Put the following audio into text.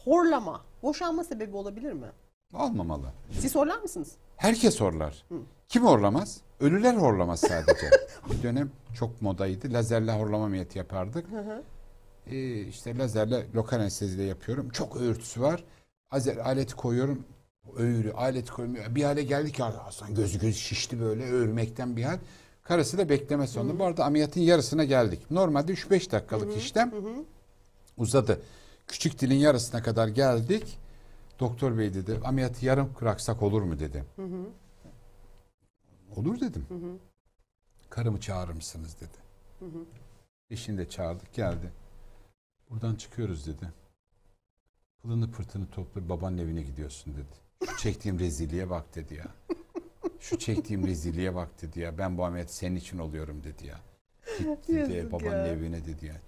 Horlama boşanma sebebi olabilir mi? Olmamalı. Siz horlar mısınız? Herkes horlar. Kim horlamaz? Ölüler horlamaz sadece. Bir dönem çok modaydı. Lazerle horlama ameliyatı yapardık. İşte lazerle lokal anesteziyle yapıyorum. Çok öğürtüsü var. Aleti koyuyorum. Öğürü, aleti koyuyorum. Bir hale geldi ki aslında gözü şişti böyle öğürmekten bir hal. Karısı da bekleme sonunda. Bu arada ameliyatın yarısına geldik. Normalde 3-5 dakikalık işlem uzadı. Küçük dilin yarısına kadar geldik. Doktor bey dedi ameliyatı yarım bıraksak olur mu dedi. Olur dedim. Karımı çağırır mısınız dedi. Eşini de çağırdık geldi. Buradan çıkıyoruz dedi. Pılını pırtını topla babanın evine gidiyorsun dedi. Şu çektiğim rezilliğe bak dedi ya. Şu çektiğim rezilliğe bak dedi ya. Ben bu ameliyatı senin için oluyorum dedi ya. Git dedi babanın evine dedi ya.